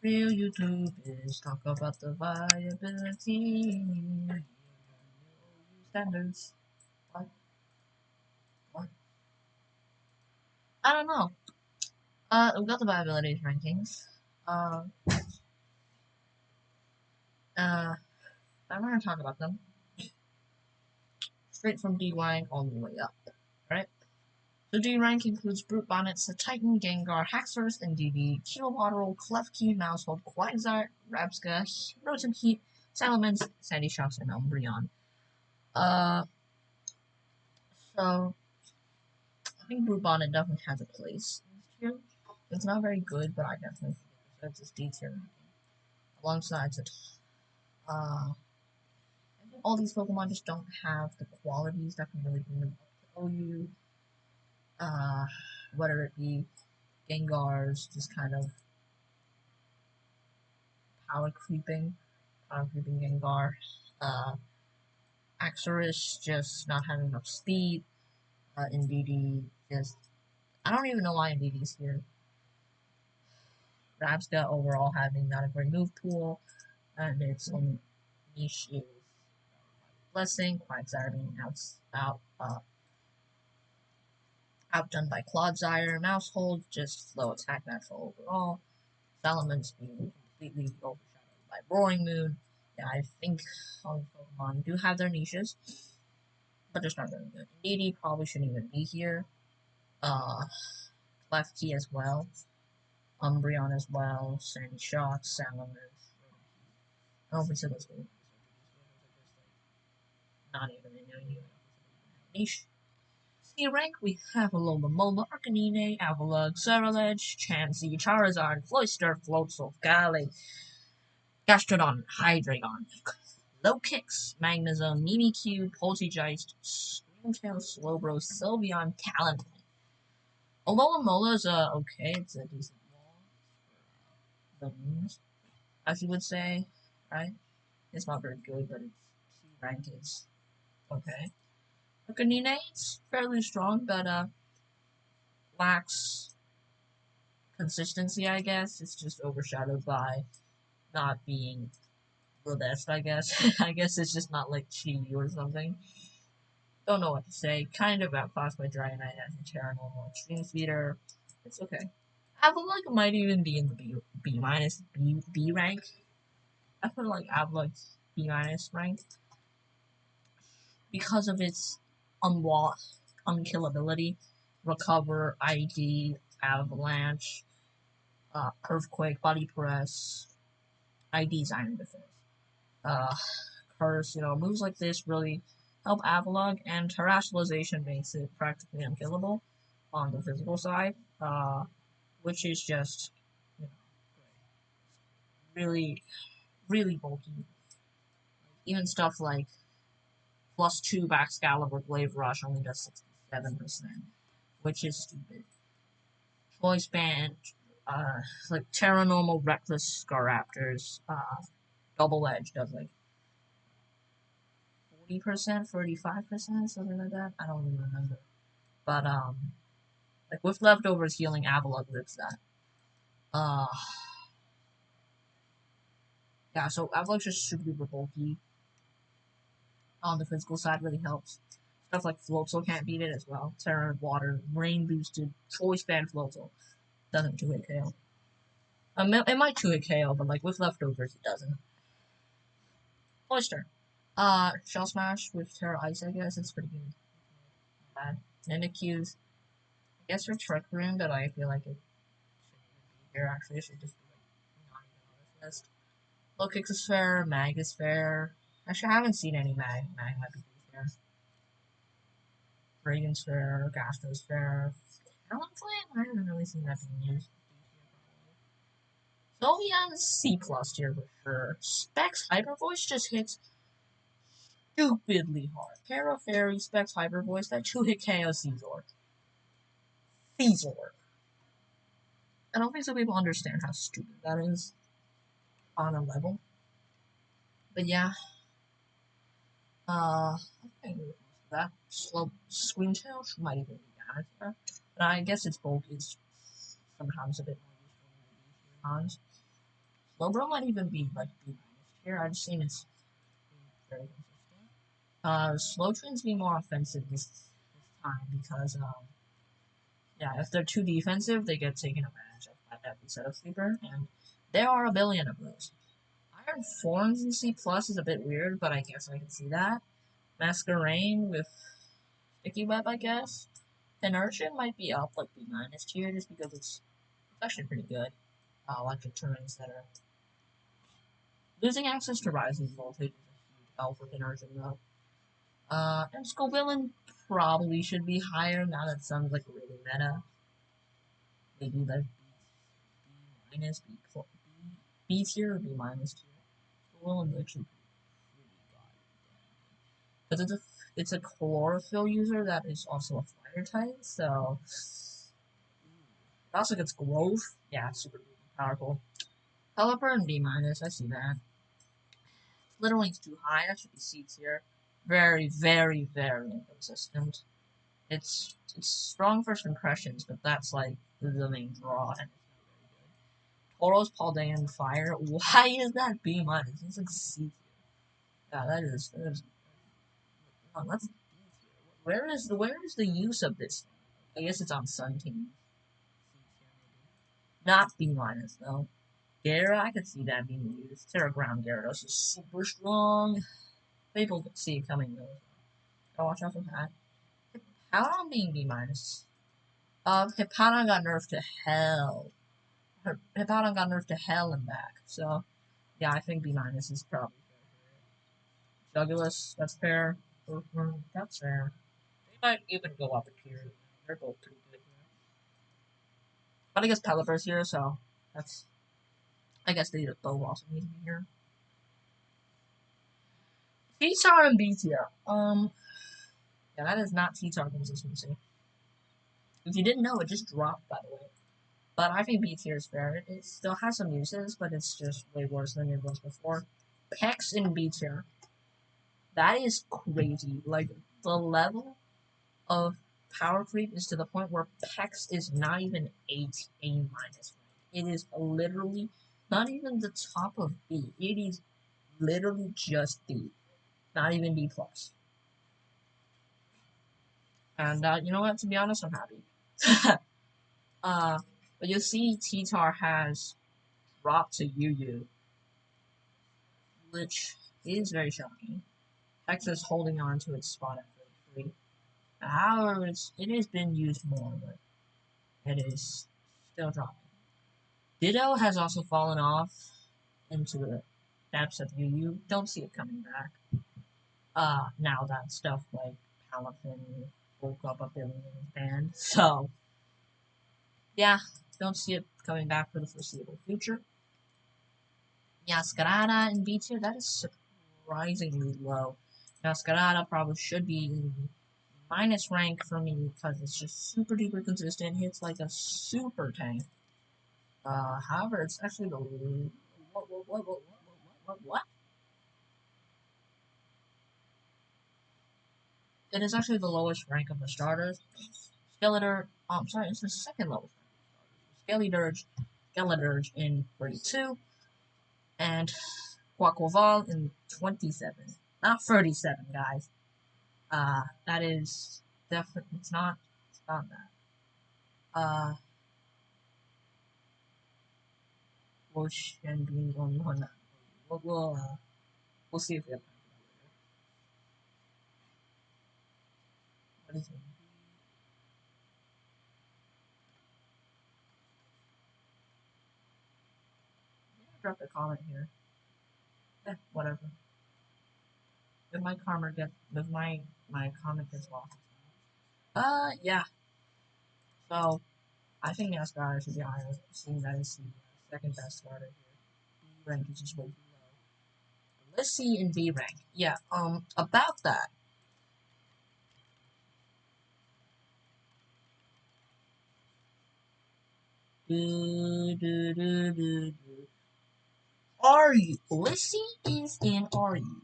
Real YouTube is talk about the viability standards. What? What? I don't know. We've got the viability rankings. Uh, I'm gonna talk about them straight from D rank all the way up. Right? So D rank includes Brute Bonnets, the Titan, Gengar, Haxorus, and DD, Kilowattrel, Klefki, Mousehold, Quagsire, Rabsca, Rotom Heat, Salamence, Sandy Shocks, and Umbreon. So I think Brute Bonnet definitely has a place in this tier. It's not very good, but I definitely think it deserves this D tier ranking. Alongside it, I think all these Pokemon just don't have the qualities that can really bring them up to OU. Whether it be Gengar's just kind of power creeping Gengar, uh, Axorus just not having enough speed, Indeedee just, I don't even know why Indeedee's here. Rabsca overall having not a great move pool, and its only niche is Blessing, Quagsire being outdone by Clodsire, Mousehold just low attack natural overall, Salamence being completely overshadowed by Roaring Moon. Yeah, I think all these Pokemon do have their niches, but they're not very good. Indeedee probably shouldn't even be here. Klefki as well, Umbreon as well, Sandy Shock, Salamence. I don't think so. That's good. Not even in new niche. C rank, we have Alomomola, Arcanine, Avalugg, Cerulege, Chansey, Charizard, Cloyster, Floatzel, Gallade, Gastrodon, Hydreigon, Lokix, Magnezone, Mimikyu, Poltergeist, Screamtail, Slowbro, Sylveon, Talonflame. Alomomola is okay, it's a decent wall. As you would say, right? It's not very good, but its C rank is okay. Arcanine, it's fairly strong, but lacks consistency, I guess. It's just overshadowed by not being the best, I guess. I guess it's just not like Chi or something. Don't know what to say. Kind of outclassed by Dragonite as a Terra Normal Extreme Speeder. It's okay. Avalugg might even be in the B minus B rank. I feel like Avalugg's B minus rank because of its unkillability, recover, ID, avalanche, earthquake, body press, ID's iron defense. Curse, moves like this really help Avalugg, and terrestrialization makes it practically unkillable on the physical side, which is just, you know, really, really bulky. Even stuff like +2 Excalibur Glaive Rush only does 67%, which is stupid. Choice Band, like Terra Normal Reckless Scaraptors, Double Edge does like 40%, 35%, something like that. I don't even remember. But like with leftovers healing, Avalugg lives that. Yeah. So Avalugg's just super duper bulky. On the physical side, really helps. Stuff like Floatzel can't beat it as well. Terra Water, Rain boosted, Choice Band Floatzel doesn't 2-hit KO. It might 2-hit KO, but like with leftovers, it doesn't. Oyster. Shell Smash with Terra Ice, I guess. It's pretty good. Bad. Mimikyu's. I guess for Trick Room, but I feel like it shouldn't be here, actually. It should just be like not even on this list. Lokix is fair. Mag is fair. Actually, I haven't seen any Mag. Mag might be fair. Dragon's fair. Gastro's fair. Talonflame? I haven't really seen that being used. Sylveon's C+ tier for sure. Specs Hyper Voice just hits stupidly hard. Terra Fairy, Specs Hyper Voice, that 2-hit KO Caesar. Caesar. I don't think some people understand how stupid that is on a level. But yeah. I think that slow Screamtail might even be damaged there. But I guess its bulk is sometimes a bit more useful than the times. Slowbro might even be like B minus here. I've seen it's very consistent. Slow trains be more offensive this time because yeah, if they're too defensive, they get taken advantage of by every set of sleeper, and there are a billion of those. Iron Forms in C plus is a bit weird, but I guess I can see that. Masquerain with Sticky Web, I guess. Inertia might be up like B minus tier just because it's actually pretty good. Electric turrets that are losing access to rising voltage is a huge help with Inertia though. And Skull Villain probably should be higher now that sounds like really meta. Maybe like B minus, B tier or B minus tier. Skull Villain's actually pretty goddamn. Because it's a chlorophyll user that is also a fire type, so it also gets growth. Yeah, it's super powerful. Pelipper and B minus, I see that. Slitterwing's too high, that should be C tier. Very, very, very inconsistent. It's strong first impressions, but that's like the main draw, and it's not very good. Toro's Paldean Fire. Why is that B minus? It's like C tier. Yeah, that is no, that's B tier. Where is the use of this? I guess it's on Sun Team. Not B minus though. Gyara, I could see that being used. Terra Ground Gyarados is super strong. People could see it coming though. Gotta watch out for that. Hippowdon being B minus. Hippowdon got nerfed to hell. Hippowdon got nerfed to hell and back. So, yeah, I think B minus is probably fair. Jugulis, that's fair. That's fair. They might even go up a tier. They're both pretty good here. But I guess Pelipper's here, so that's. I guess they both also need to be here. T-Star and B tier. Yeah, that is not T-Star consistency. If you didn't know, it just dropped, by the way. But I think B tier is fair. It still has some uses, but it's just way worse than it was before. Pex in B tier. That is crazy. Like, the level of power creep is to the point where Pex is not even A minus. It is literally not even the top of B. It is literally just B. Not even B plus. And you know what? To be honest, I'm happy. But you see, T-Tar has dropped to UU, which is very shocking. Texas holding on to its spot at 33. However, it has been used more, but it is still dropping. Ditto has also fallen off into the depths of UU. Don't see it coming back. Now that stuff like Palafin woke up a billion banned. So, yeah, don't see it coming back for the foreseeable future. Masquerada in B tier, that is surprisingly low. Masquerada probably should be in minus rank for me because it's just super duper consistent, hits like a super tank. However, it's actually the what? It is actually the lowest rank of the starters. Skeletor, sorry, it's the second lowest rank of starters. Skeledirge in 32, and Quaquaval in 27. Not 37, guys. That is definitely, it's not that. Whoosh and being the only one that we'll see if we have time for that later. What is it? Drop a comment here. Yeah, whatever. If my comment gets lost. Yeah. So I think Asgard should be higher, seeing that it's the second best starter here. B rank is just way too low. Let's see in B rank. Yeah. About that. Are you? Lissy is in Are you?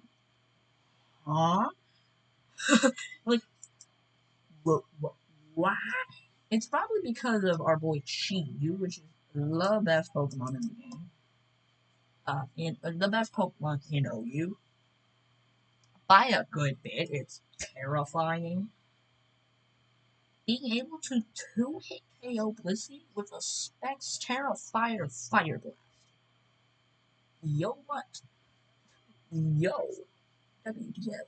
Huh? Like, what? It's probably because of our boy Chi, which is the best Pokemon in the game. In the best Pokemon in OU by a good bit. It's terrifying. Being able to two-hit KO Blissey with a Specs Terra Fire Blast. Yo, what? Yo. WTF.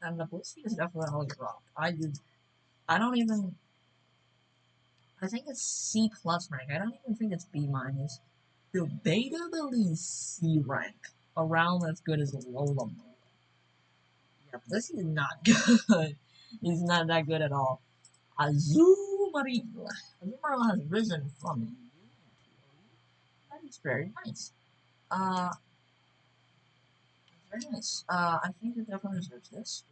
And the Blissey is definitely dropped. I don't even, I think it's C plus rank. I don't even think it's B minus. Debatably C rank. Around as good as Lola. Yeah, Blissey is not good. He's not that good at all. Azumarill. Azumarill has risen from you. That is very nice. Very nice. I think it definitely deserves this.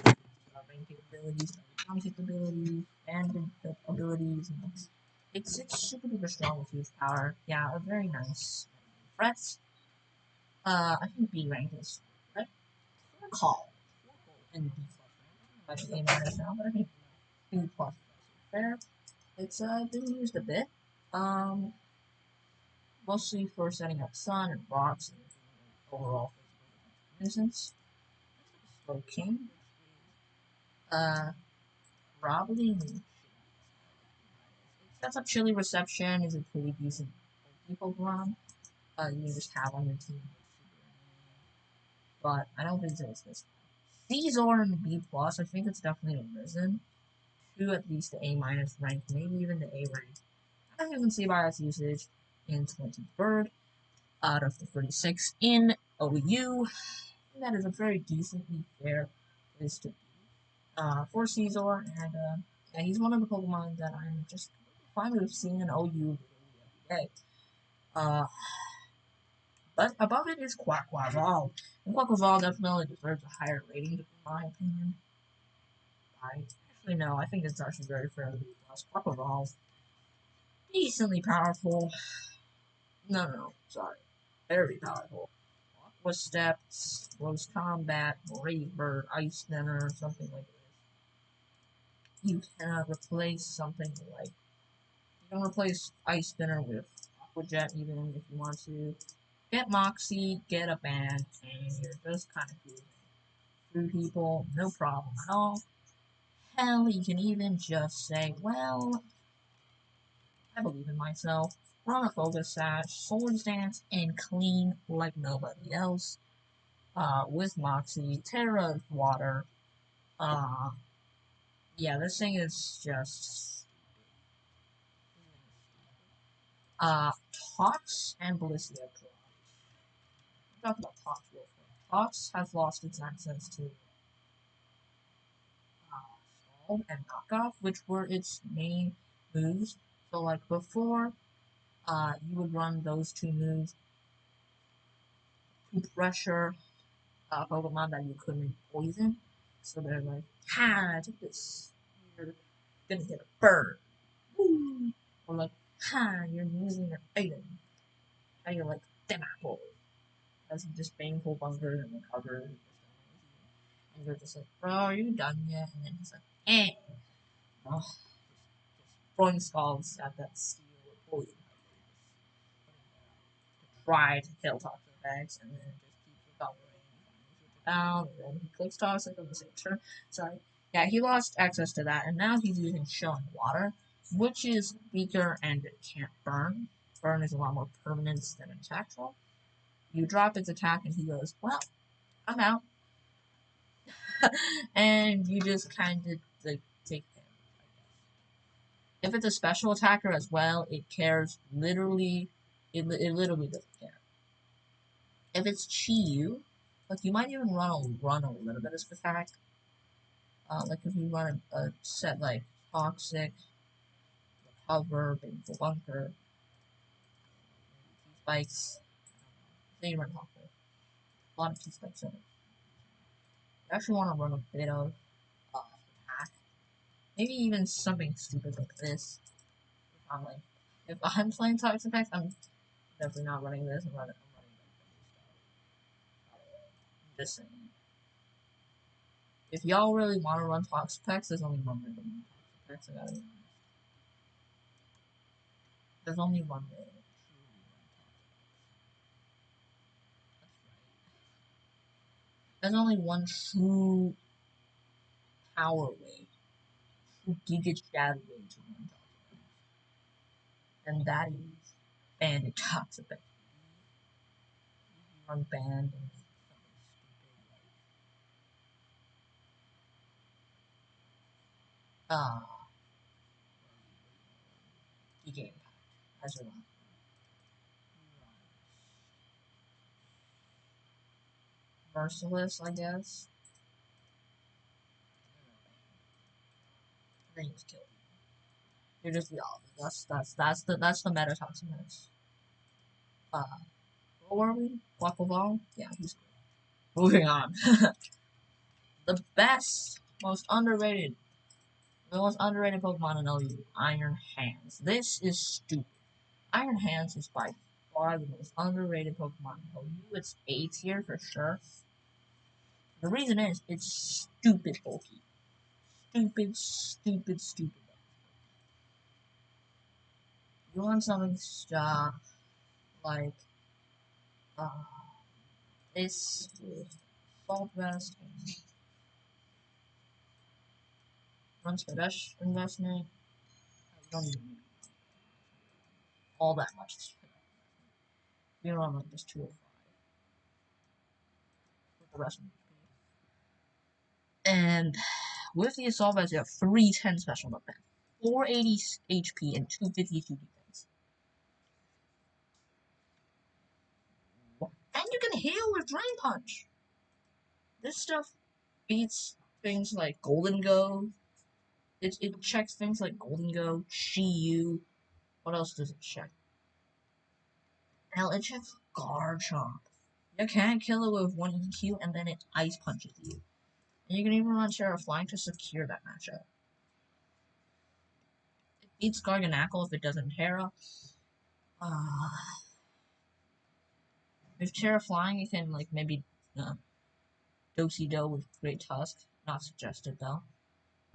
Main capabilities, economic capabilities, and the abilities. It's super duper strong with huge power. Yeah, very nice. Threats. I think B rank is right. Call. And B plus rank. Actually A minus now, but I think B plus fair. It's been used a bit. Um, Mostly for setting up sun and rocks and overall nuisance. Slow King. Uh, probably sets up chilly reception. Is a pretty decent Pokemon. You can just have on your team. But I don't think it's this. Caesar and B plus. I think it's definitely risen to at least the A minus rank, maybe even the A rank. As you can see by its usage in 23rd out of the 36 in OU. That is a very decently fair place to be for Caesar, and yeah, he's one of the Pokemon that I'm just fine with seeing in OU every day. Uh, but above it is Quaquaval. And Quaquaval definitely deserves a higher rating, in my opinion. Actually, no, I think it's actually very fair to be plus. Quaquaval's decently powerful. No, sorry. Very powerful. Aqua Steps, Close Combat, Brave Bird, Ice Dinner, something like this. You cannot replace something like. You can replace Ice Spinner with Aqua Jet even if you want to. Get Moxie, get a band, and you're just kind of cruising through people, no problem at all. Hell, you can even just say, well, I believe in myself, run a Focus Sash, Swords Dance, and clean like nobody else. With Moxie, Terra Water. Uh, yeah, this thing is just Tox and Blissey. Talk about Tox real quick. Tox has lost its access to Scald and Knockoff, which were its main moves. So like before, you would run those two moves to pressure Pokemon that you couldn't poison. So they're like, ha, take this. You're gonna get a bird. Woo! Or like, ha, you're using your item. And you're like, damn apple. As you just painful bunker and recover. And you're just like, bro, are you done yet? And then he's like, eh. Oh, just throwing skulls at that steel poison to try to kill toxic bags, and then it just keeps recovering. Down, and then he clicks toxic on the same turn. Sorry. Yeah, he lost access to that, and now he's using Showing Water, which is weaker and it can't burn. Burn is a lot more permanent than attack roll. You drop its attack, and he goes, well, I'm out. And you just kind of like take damage. If it's a special attacker as well, it cares literally. It literally doesn't care. If it's Chi-Yu, like you might even run a little bit of attack. Like if you run a set like Toxic, Recover, Painful Bunker, T-Spikes. Say you run Toxic. A lot of T-Spikes in it. You actually want to run a bit of attack. Maybe even something stupid like this. If I'm playing Toxic Effects, I'm definitely not running this. I'm running just saying. If y'all really want to run Toxic Effects, there's only one way to run Toxic Effects. There's only one way. There's only one true power way, true Giga Shadow way to run Toxapex, and that is Banded Toxapex. Run band and something stupid like Giga Impact as your last Merciless, I guess. Then you just kill people. You're just the opposite. That's the meta Toxapex. Uh, what were we? Quackleval? Yeah, he's good. Moving on. The best, most underrated Pokemon in OU, Iron Hands. This is stupid. Iron Hands is by far the most underrated Pokemon in OU. It's A tier for sure. The reason is, it's stupid bulky. Stupid, stupid, stupid. You want something like, uh, this Salt Vest, runs for dash investment. I don't need all that much. You know, I'm like just 205 with the rest of the And with the Assault Vest, you have 310 special defense, 480 HP, and 252 defense. And you can heal with Drain Punch. This stuff beats things like Golden Go. It checks things like Golden Go, Chi-Yu. What else does it check? Hell, it checks Garchomp. You can't kill it with 1 EQ, and then it Ice Punches you. And you can even run Sheriff Flying to secure that matchup. It beats Garganackle if it doesn't Terra. With Terra Flying, you can, like, maybe Do-Si-Do with Great Tusk. Not suggested, though.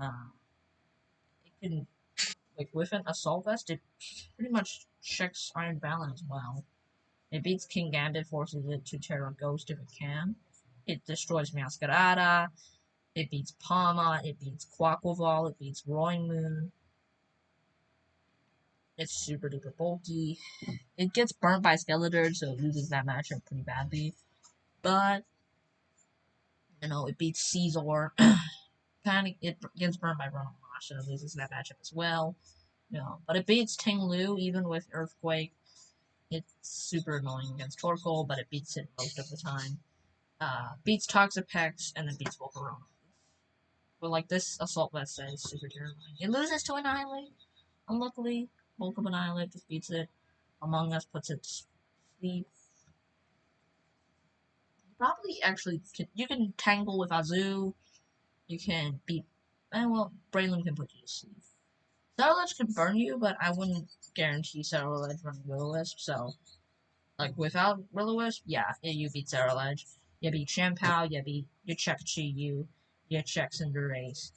It can, like, with an Assault Vest, it pretty much checks Iron Balance as well. It beats King Gambit, forces it to Terra Ghost if it can. It destroys Masquerada. It beats Palma. It beats Quaquaval. It beats Roaring Moon. It's super duper bulky. It gets burnt by Skeletor, so it loses that matchup pretty badly. But, it beats Caesar. It gets burned by Ronald Mosh, so it loses that matchup as well. But it beats Ting Lu even with Earthquake. It's super annoying against Torkoal, but it beats it most of the time. Beats Toxapex, and then beats Volcarona. But like this Assault Vest is super terrifying. It loses to Annihilate. Unluckily, Bulk of Annihilate just beats it. Among Us puts it to sleep. Probably actually, you can tangle with Azu. You can beat, Braylon can put you to sleep. Cerulege can burn you, but I wouldn't guarantee Cerulege running Will-O-Wisp, so, like, without Will-O-Wisp, yeah, you beat Cerulege. You beat Shampoo, you check Chi-Yu, you check Cinderace,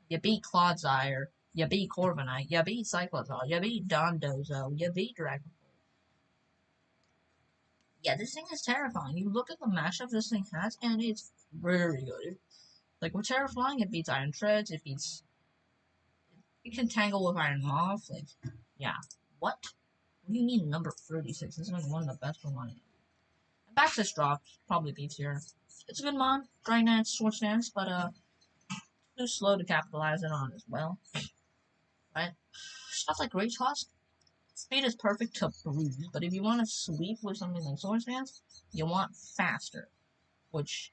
you beat Clodsire, you beat Corviknight, you beat Cyclozar, you beat Dondozo, you beat Dragon. Yeah, this thing is terrifying. You look at the matchup this thing has, and it's very good. Like, with Terra Flying, it beats Iron Treads, it can tangle with Iron Moth, like, yeah. What? What do you mean number 36? This is like one of the best for money. Back to drop, probably beats here. It's a good mod, Dry Dance, Swords Dance, but too slow to capitalize it on as well. Right? Stuff like Great Tusk, speed is perfect to bruise, but if you want to sweep with something like Swords Dance, you want faster. Which,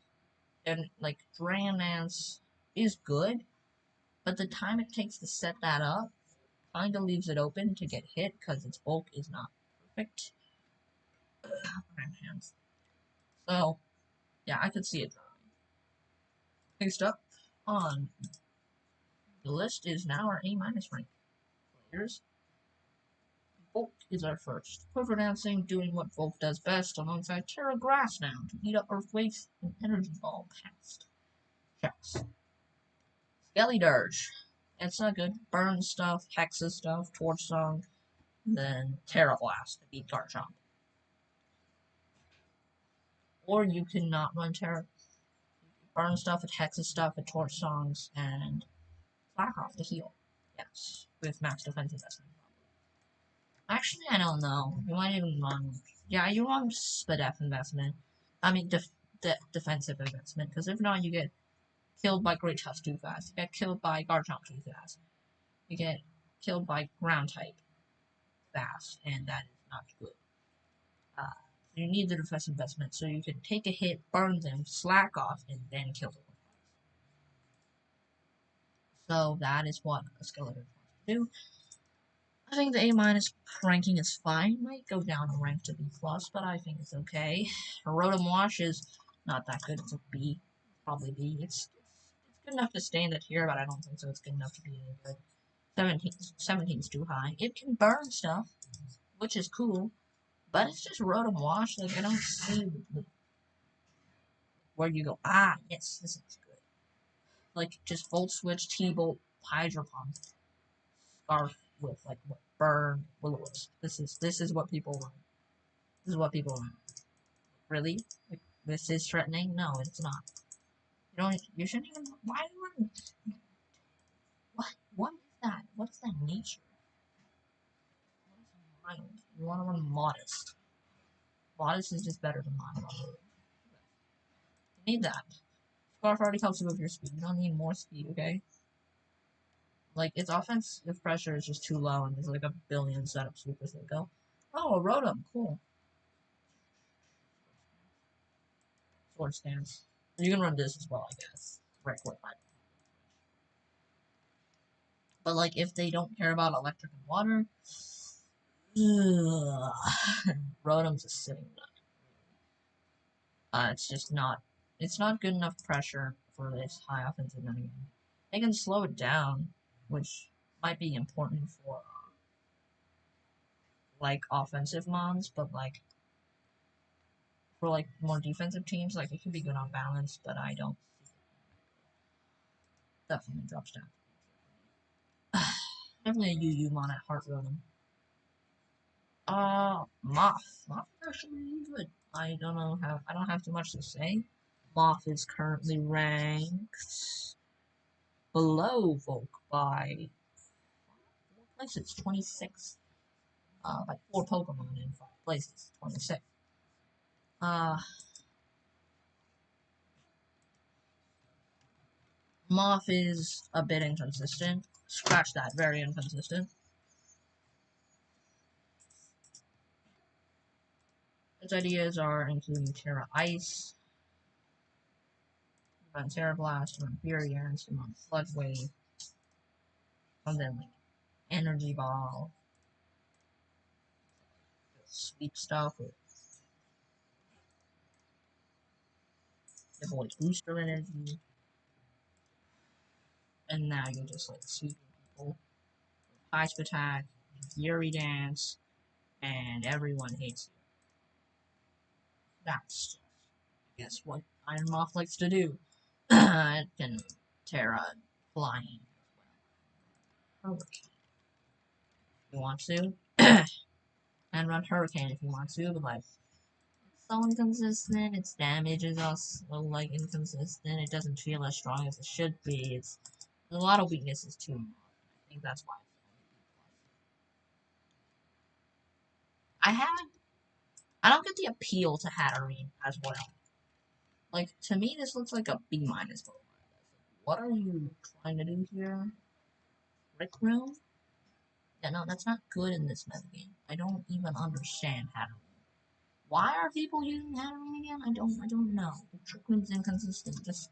and like, Dragon Dance is good, but the time it takes to set that up kinda leaves it open to get hit because its bulk is not perfect. So, yeah, I could see it drawing. Next up on the list is now our A-minus rank players. Volt is our first. Quiver Dancing, doing what Volt does best alongside Terra Grass now to eat up Earthquakes and Energy Ball past checks. Skelly Dirge. It's not good. Burn stuff, Hexes stuff, Torch Song, then Terra Blast to beat Garchomp. Or you can not run Terra. Burn stuff, it hexes stuff, it torch songs, and Slack off to heal. Yes, with max defense investment. Actually, I don't know. You might even run. Yeah, you run SPDF investment. I mean, defensive investment, because if not, you get killed by Great Tusk too fast. You get killed by Garchomp too fast. You get killed by Ground type fast, and that is not good. You need the defensive investment so you can take a hit, burn them, slack off, and then kill them. So that is what a skeleton wants to do. I think the A minus ranking is fine. Might go down a rank to B plus, but I think it's okay. Rotom Wash is not that good. It's a B, probably B. It's good enough to stay in the tier, but I don't think so. It's good enough to be any good. 17 is too high. It can burn stuff, which is cool, but it's just Rotom Wash. Like I don't see where you go. Ah, yes, this is good. Like just Volt Switch, T-Bolt, Hydro Pump, Scarf with like burn Will-O-Wisp. This is what people want. This is what people want. Really? Like, this is threatening? No, it's not. You shouldn't even. Why do you run? What is that? What's that nature? What is mild? You want to run modest. Modest is just better than mild. You need that. Scarf already helps you with your speed. You don't need more speed, okay? Like, its offensive pressure is just too low, and there's like a billion setup supers that go. Oh, a Rotom, cool. Sword stance. You can run this as well, I guess. Right, what? But like, if they don't care about electric and water, Rotom's a sitting duck. It's just not. It's not good enough pressure for this high offensive metagame. They can slow it down, which might be important for like offensive mons, but like for like more defensive teams, like it could be good on balance. But I don't. Definitely drops down. Definitely a UU mon at Heart Rotom. Moth. Moth is actually really good. I don't have too much to say. Moth is currently ranked below Volk by 4 places, 26. By 4 Pokemon in 5 places, 26. Moth is a bit inconsistent. Scratch that, very inconsistent. Its ideas are including Terra Ice, run Terra Blast, run Fury Ants, run Flood Wave, and then like Energy Ball, sweep stuff with avoid booster energy, and now you're just like sweeping people. Ice Attack, Fury Dance, and everyone hates you. That's just, I guess, what Iron Moth likes to do. It can Terra flying as well. Hurricane. If you want to. And run Hurricane if you want to, but like it's so inconsistent, its damage is also like inconsistent, it doesn't feel as strong as it should be, there's a lot of weaknesses too. I think that's why. I don't get the appeal to Hatterene as well. Like, to me this looks like a B minus Pokemon. What are you trying to do here? Rick Room? Yeah, no, that's not good in this metagame. I don't even understand Hatterene. Why are people using Hatterene again? I don't know. The Trick Room's inconsistent. Just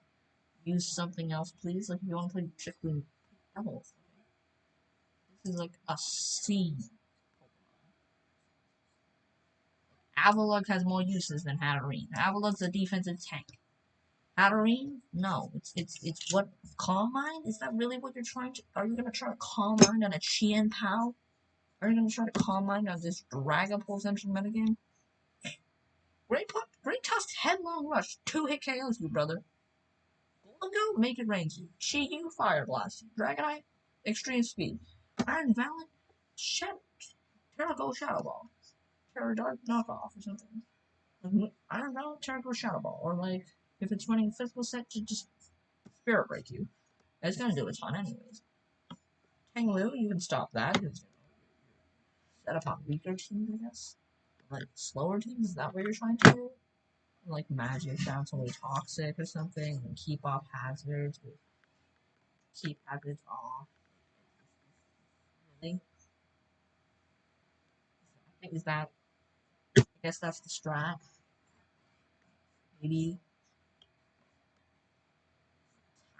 use something else, please. Like, if you want to play Trick Room, Devils. This is like a C. Avalugg has more uses than Hatterene. Avalugg's a defensive tank. Hatterene? No. It's what? Calm Mind? Is that really what you're trying to? Are you gonna try to Calm Mind on a Chien Pao? Are you gonna try to Calm Mind on this Dragapult Central metagame? Great Tusk Headlong Rush. 2-hit KOs you, brother. Golden make it rain you. Chi-Yu, Fire Blast. Dragonite, Extreme Speed. Iron Valent, Terra Go Shadow Ball. Terra Dark Knockoff or something. I don't know, Terrible Shadow Ball, or like, if it's running physical set to just Spirit Break you. It's gonna do its fun anyways. Tanglu, you can stop that, because set up on weaker teams, I guess. Like, slower teams, is that what you're trying to do? Like, magic sounds only toxic or something, and keep off hazards, keep hazards off. Really? I think is that, I guess that's the strat. Maybe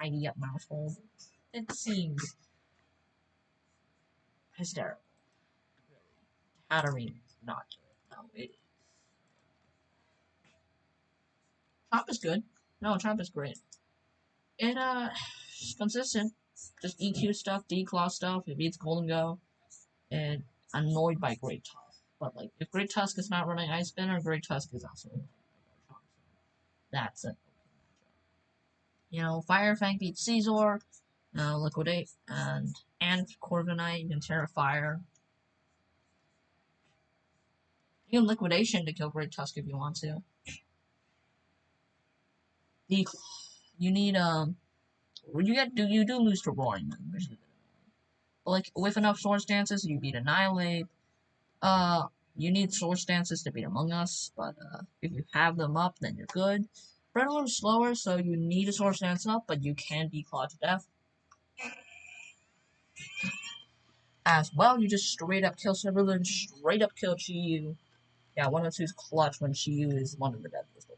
tidy up mousehold. It seems hysterical. Hatterene is not good. No, Chomp is good. No, Chomp is great. It it's consistent. Just EQ stuff, declaw stuff. It beats Golden Go. And annoyed by Great Tusk. But like, if Great Tusk is not running Ice Spinner, Great Tusk is also annoyed by Chomp. So that's it. You know, Fire Fang beats Caesar. Liquidate and Corviknight. You can Terra Fire. You can Liquidation to kill Great Tusk if you want to. You need you do lose to Roaring Moon, which is a bit annoying. But like with enough Swords Dances, you beat Annihilate. You need Swords Dances to beat Among Us, but if you have them up, then you're good. Breadalloon's slower, so you need a Swords Dance up, but you can declaw to death. As well, you just straight up kill Cerulean, straight up kill Chi-Yu. Yeah, 102's clutch when Chi-Yu is one of the deadliest.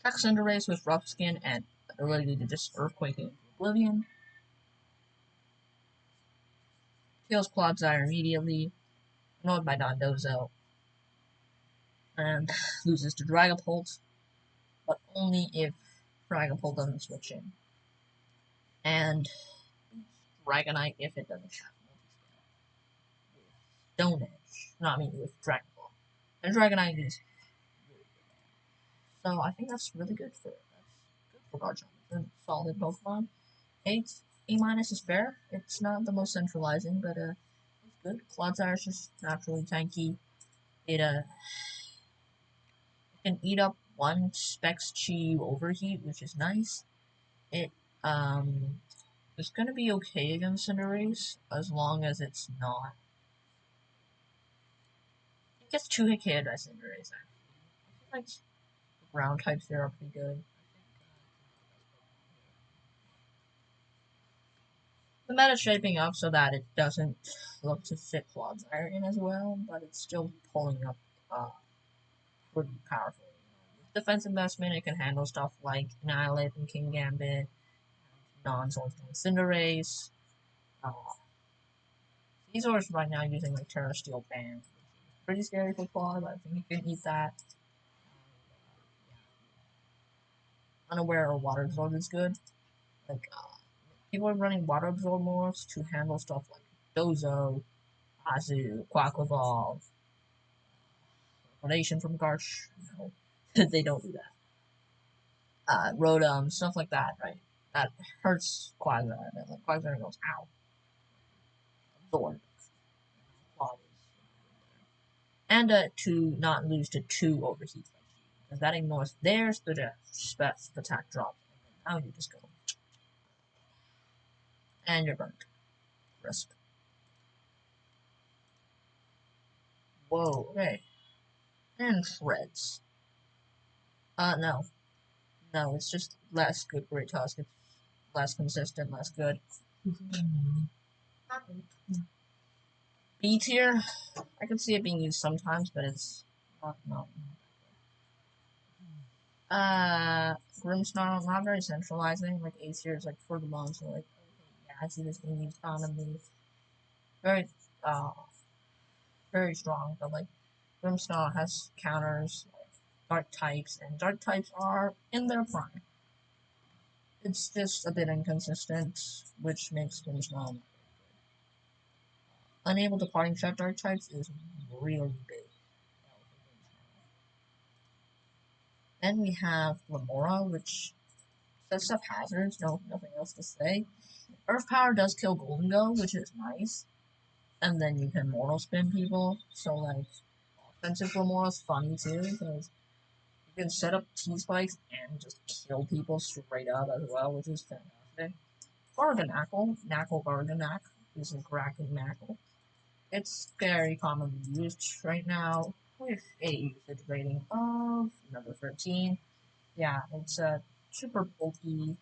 Check Cinderace with Rough Skin and ability to just Earthquake into Oblivion. Kills Clodsire immediately. Annoyed by Dondozo. And loses to Dragapult. But only if Dragapult doesn't switch in. And Dragonite if it doesn't have Stone Edge. No, I mean with Dragon Ball. And Dragonite is so I think that's really good for it. That's good for Garchomp. It's a solid Pokemon. A minus is fair. It's not the most centralizing, but it's good. Clodsire is just naturally tanky. It can eat up one Specs Chi Overheat, which is nice. It is gonna be okay against Cinderace as long as it's not. It gets 2-hit KO by Cinderace. I feel like ground types there are pretty good. The meta shaping up so that it doesn't look to fit Clodsire in as well, but it's still pulling up pretty powerful. With defense investment, it can handle stuff like Annihilate and King Gambit, non-Soul Cinderace. Uh, Caesar is right now using like Terra Steel Band. Pretty scary for Claw, but I think he can eat that. Unaware or Water Absorb is good. Like, people are running Water Absorb morphs to handle stuff like Dozo, Azu, Quacklevolve, Donation from Garch. No, they don't do that. Rotom, stuff like that, right? That hurts Quagsire. Like, Quagsire goes, ow. Absorb. And to not lose to 2 overheat. Because that ignores theirs, the attack drop. Now you just go. And you're burnt. Risk. Whoa, okay. And shreds. No. No, it's just less good Great Tusk. It's less consistent, less good. B tier, I could see it being used sometimes, but it's not. Grimmsnarl, not very centralizing. Like A tier is like for the moms, so like, okay, yeah, I see this being used commonly. Very, uh, very strong, but like Grimmsnarl has counters, like dark types, and dark types are in their prime. It's just a bit inconsistent, which makes Grimmsnarl unable to parting shot dark types is really big. Then we have Lamora, which sets up hazards, nothing else to say. Earth Power does kill Golden Go, which is nice. And then you can Mortal Spin people, so like, Defensive Remora is funny too, because you can set up T-spikes and just kill people straight up as well, which is fantastic. Garganackle, Garganack is a Kraken Knackle. It's very commonly used right now with a usage rating of number 13. Yeah, it's a super bulky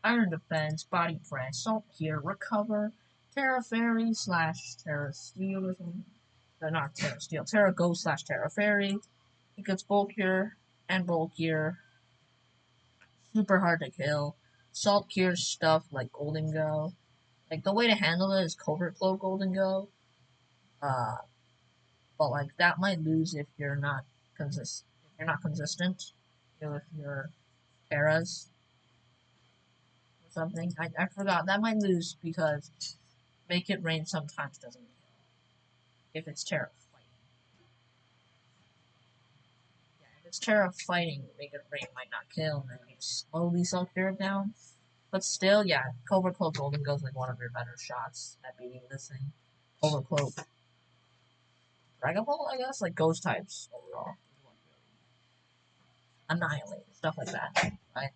Iron Defense, Body Press, Salt Gear, Recover, Terra Fairy slash Terra Steel or something. No, not Terra Steel, Terra Ghost slash Terra Fairy. It gets bulkier and bulkier, super hard to kill. Salt Gear stuff like Golden Go. Like, the way to handle it is Covert Cloak Golden Go. Uh, but like that might lose if you're not consistent with your eras or something. I forgot that might lose because make it rain sometimes doesn't kill if it's Terra fighting. Yeah, if it's Terra fighting, make it rain might not kill, and then you slowly self clear it down. But still, yeah, Overcloak Golden goes like one of your better shots at beating this thing. Overcloak, Dragon Ball, I guess, like ghost types overall. Annihilate, stuff like that, right?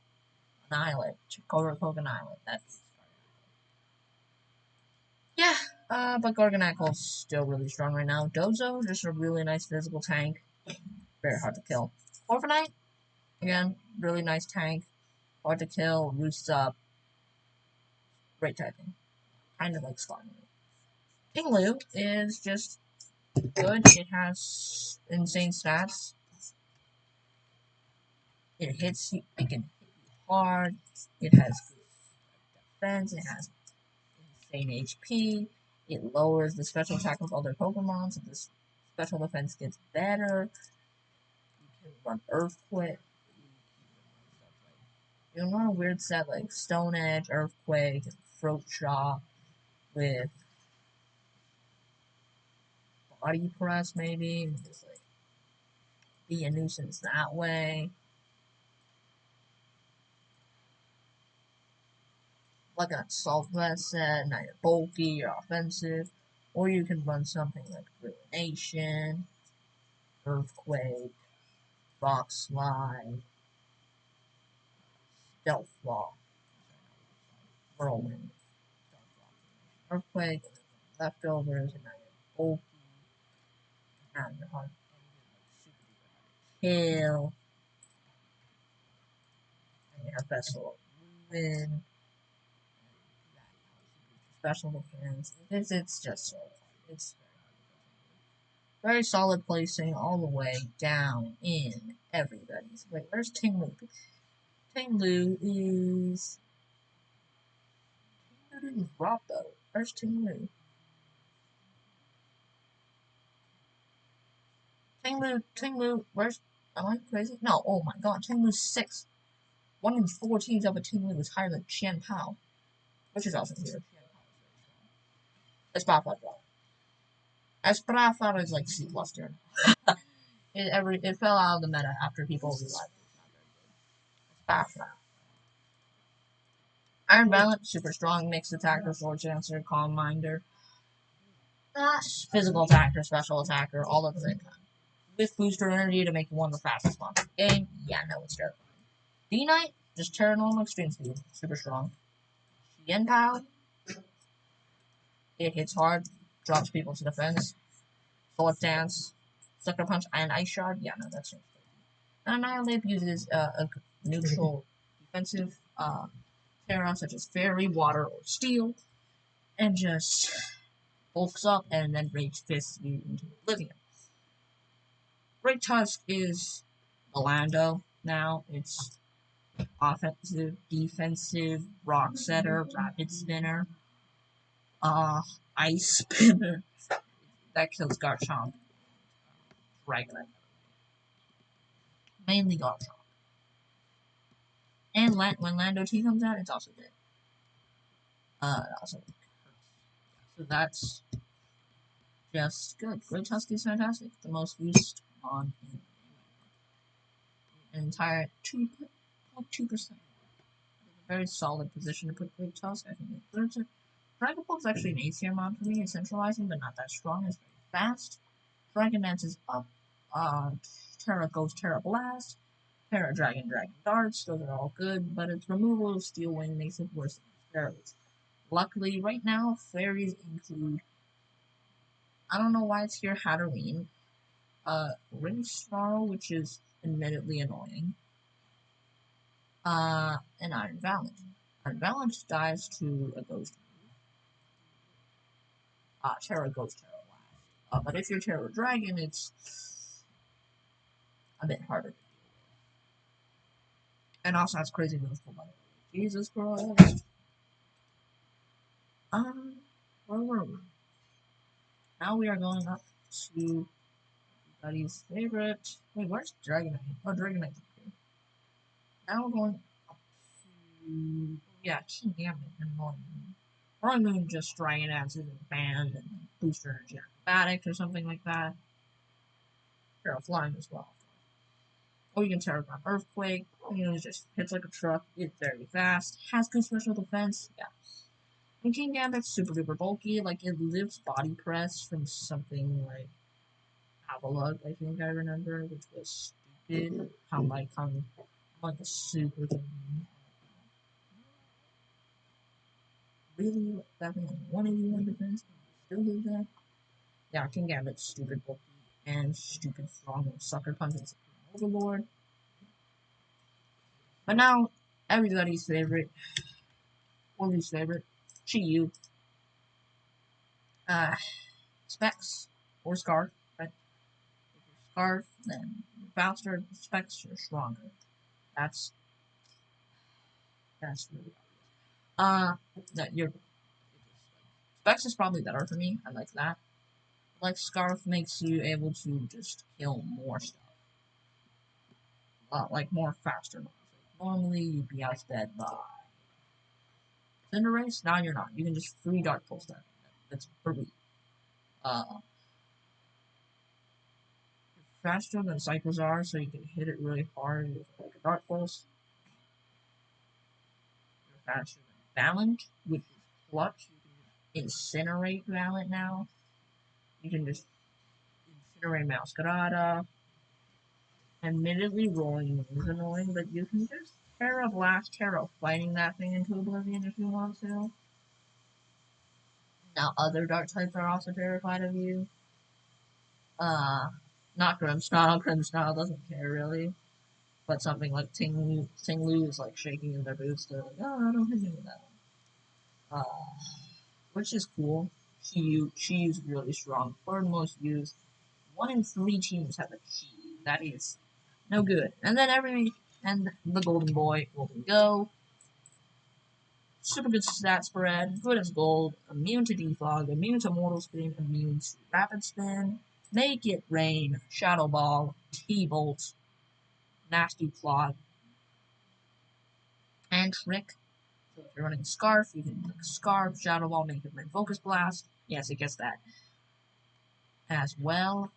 Annihilate, Overcloak Annihilate. That's yeah. But Gorgonackle's still really strong right now. Dozo, just a really nice physical tank. Very hard to kill. Orphanite, again, really nice tank. Hard to kill, roosts up. Great typing. Kind of like Slime. Pinglu is just good. It has insane stats. It hits you, it can hit you hard. It has good defense. It has insane HP. It lowers the special attack of other Pokemon, so this special defense gets better. You can run Earthquake. You can run a weird set like Stone Edge, Earthquake, and Throat Chop with Body Press maybe, and just like be a nuisance that way. Like a Assault Vest set, now you're bulky, you're offensive. Or you can run something like Ruination, Earthquake, Rock Slide, Stealth Rock, Whirlwind, Earthquake, Leftovers, and now you're bulky, and you're hard to kill, and you have Vessel of Ruin, special defense. It's just so fun. It's very solid placing all the way down in everybody's. Wait, where's Tinglu? Tinglu is. Tinglu didn't drop though. Where's Tinglu? Tinglu, where's. Am I crazy? No, oh my god, Tinglu's 6. 1 in 4 teams up a Tinglu is higher than Qian Pao, which is also here. Esparfar drop. Esparfar is like C plus tier. It fell out of the meta after people realized it's not very good. Esparfar. Iron Balance, super strong, mixed attacker, sword chancer, calm minder, physical attacker, special attacker, all at the same time. With booster energy to make you one of the fastest monsters in the game. Yeah, no, it's terrifying. D-Knight, just Terra normal extreme speed, super strong. Yen Pao, it hits hard, drops people to defense. Sword Dance, Sucker Punch, and Ice Shard. Yeah, no, that's it. Annihilate uses a neutral defensive Terra, such as Fairy, Water, or Steel, and just bulks up and then Rage Fists you into oblivion. Great Tusk is Orlando now. It's offensive, defensive, rock setter, rapid spinner, ice spinner. That kills Garchomp. Dragonite. Mainly Garchomp. And when Lando T comes out, it's also dead. Also. So that's just good. Great Tusk is fantastic. The most used on an entire 2.2%. A very solid position to put Great Tusk. I think Dragon Ball is actually an A tier mod for me. It's centralizing, but not that strong. It's very fast. Dragon Dance is up. Terra Ghost, Terra Blast. Terra Dragon, Dragon Darts. Those are all good, but its removal of Steel Wing makes it worse than fairies. Luckily, right now, fairies include. I don't know why it's here, Hatterene. Ring Snarl, which is admittedly annoying. And Iron Valent. Iron Valent dies to a ghost. Terra Ghost, Terra Blast. But if you're Terra Dragon, it's a bit harder to deal with. And also has crazy moves for money. Jesus Christ. Where were we? Now we are going up to Buddy's favorite. Wait, where's Dragonite? Oh, Dragonite. Now we're going up to, yeah, King Gambit and Moon. Or Moon just Dragon Dances and Band and Booster Energy Acrobatics or something like that. Terra Flying as well. Or you can Terraform Earthquake. You know, it just hits like a truck. It's very fast. Has good special defense. Yeah. And King Gambit's super duper bulky. Like, it lives body press from something like Avalug, I think I remember, which was stupid. How like a super thing. Really? That thing has 181 defense? Still do that? Yeah, King Gambit's stupid bulky and stupid strong and sucker punch and Overlord. But now, everybody's favorite, or least favorite, Chi-Yu. Specs, or Scarf, right? If you're Scarf, then you're faster, Specs, you're stronger. That's really that you're Specs is probably better for me. I like that. Like Scarf makes you able to just kill more stuff. Like more faster. Normally you'd be outsped by Cinderace. Now you're not. You can just free Dark Pulse that. That's pretty. Faster than Cyclozar, so you can hit it really hard with like a Dark Pulse. You're faster than Valent, which is clutch. You can just incinerate Valent now. You can just incinerate Masquerada. Admittedly, rolling is annoying, but you can just Terra Blast Terra, fighting that thing into oblivion if you want to. Now, other dark types are also terrified of you. Not Grimmsnarl. Grimmsnarl doesn't care really. But something like Ting-Lu is like shaking in their boots. They're like, oh, I don't hit me with that one. Which is cool. Chi's really strong. Third most used. 1 in 3 teams have a Chi. That is no good. And then and the Golden Boy, Golden Go. Super good stat spread, good as gold, immune to defog, immune to mortal spin, immune to rapid spin, make it rain, shadow ball, T-bolt, nasty plot, and trick. So if you're running Scarf, you can like Scarf, shadow ball, make it rain, focus blast. Yes, it gets that as well.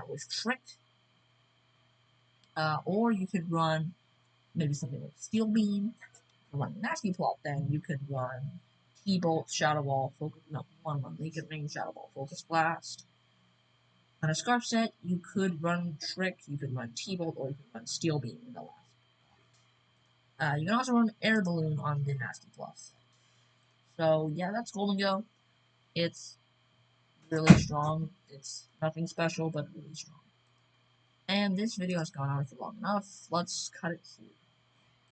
With trick. Or you could run maybe something like Steel Beam. If you're running nasty plot, then you could run T-bolt, shadow ball, focus. No, one, make it rain, shadow ball, focus blast. On a Scarf set, you could run Trick, you could run T-Bolt, or you could run Steel Beam in the last. You can also run Air Balloon on the Nasty Plus. So, yeah, that's Golden Go. It's really strong. It's nothing special, but really strong. And this video has gone on for long enough. Let's cut it here.